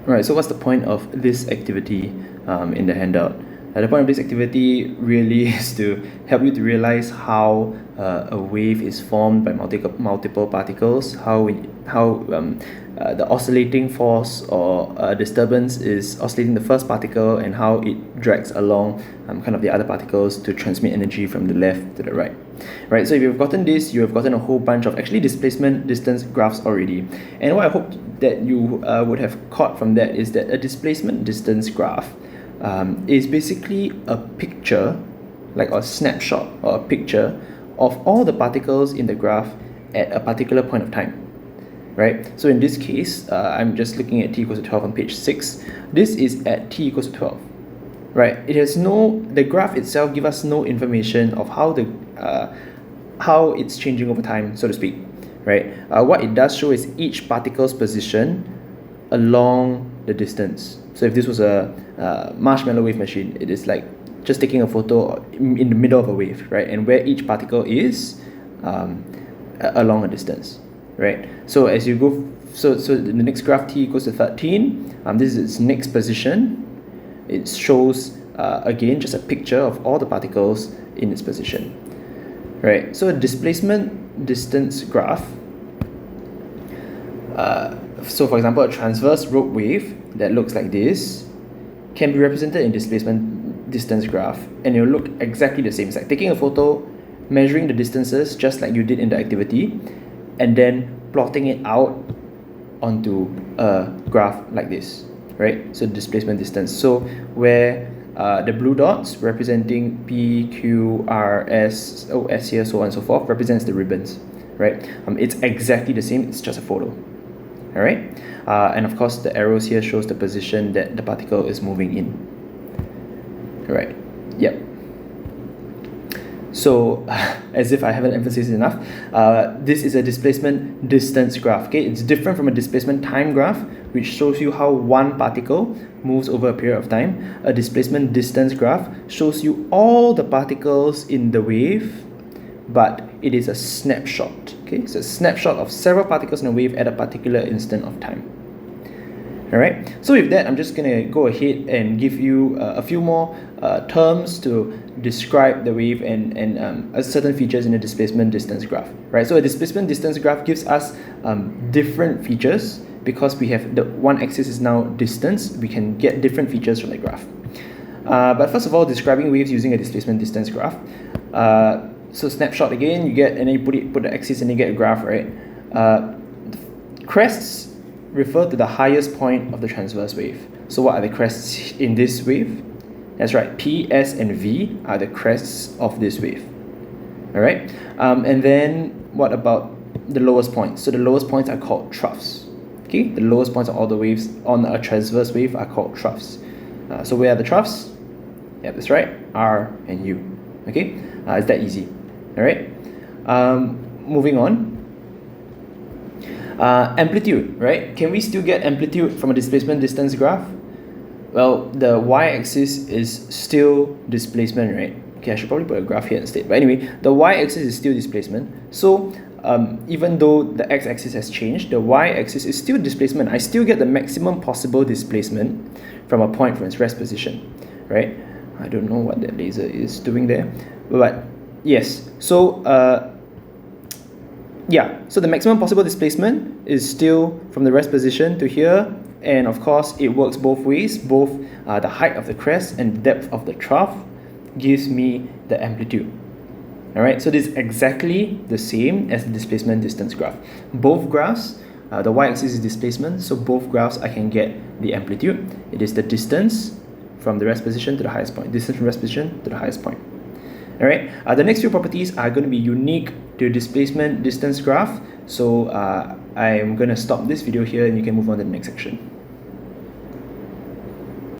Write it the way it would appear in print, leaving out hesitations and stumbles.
Right, so what's the point of this activity in the handout? The point of this activity really is to help you to realize how a wave is formed by multiple particles, how the oscillating force or disturbance is oscillating the first particle, and how it drags along kind of the other particles to transmit energy from the left to the right. Right, so if you've gotten this, you have gotten a whole bunch of actually displacement distance graphs already. And what I hope that you would have caught from that is that a displacement distance graph is basically a picture, like a snapshot or a picture of all the particles in the graph at a particular point of time. Right? So in this case, I'm just looking at t equals to 12 on page 6. This is at t equals to 12. Right? It has the graph itself gives us no information of how it's changing over time, so to speak. Right? What it does show is each particle's position along the distance. So if this was a marshmallow wave machine, it is like just taking a photo in the middle of a wave, right? And where each particle is along a distance, right? So as you go, so the next graph t equals to 13, this is its next position. It shows again just a picture of all the particles in its position, right? So a displacement distance graph. So for example, a transverse rope wave that looks like this can be represented in displacement distance graph, and it will look exactly the same. It's like taking a photo, measuring the distances just like you did in the activity, and then plotting it out onto a graph like this, right? So displacement distance. So where the blue dots representing P, Q, R, S, S here, so on and so forth, represents the ribbons, right? It's exactly the same, it's just a photo. All right, and of course the arrows here shows the position that the particle is moving in. All right, yep. So as if I haven't emphasized enough, this is a displacement distance graph. Okay, it's different from a displacement time graph, which shows you how one particle moves over a period of time. A displacement distance graph shows you all the particles in the wave, but it is a snapshot. Okay, so a snapshot of several particles in a wave at a particular instant of time. All right, so with that, I'm just going to go ahead and give you a few more terms to describe the wave and certain features in a displacement distance graph. Right, so a displacement distance graph gives us different features because we have the one axis is now distance. We can get different features from the graph. But first of all, describing waves using a displacement distance graph. So snapshot again, you get, and then you put the axis and you get a graph, right? Crests refer to the highest point of the transverse wave. So what are the crests in this wave? That's right, P, S, and V are the crests of this wave. All right, and then what about the lowest points? So the lowest points are called troughs. Okay, the lowest points of all the waves on a transverse wave are called troughs. So where are the troughs? Yeah, that's right, R and U. Okay, it's that easy. All right, moving on. Amplitude, right? Can we still get amplitude from a displacement distance graph? Well, the y-axis is still displacement, right? Okay, I should probably put a graph here instead. But anyway, the y-axis is still displacement. So even though the x-axis has changed, the y-axis is still displacement. I still get the maximum possible displacement from a point from its rest position, right? I don't know what that laser is doing there, but yes. So yeah, so the maximum possible displacement is still from the rest position to here, and of course it works both ways. Both the height of the crest and the depth of the trough gives me the amplitude. All right, so this is exactly the same as the displacement distance graph. Both graphs, the y-axis is displacement, so both graphs I can get the amplitude. It is the distance from the rest position to the highest point, distance from rest position to the highest point. All right, the next few properties are going to be unique to displacement distance graph. So I'm going to stop this video here and you can move on to the next section.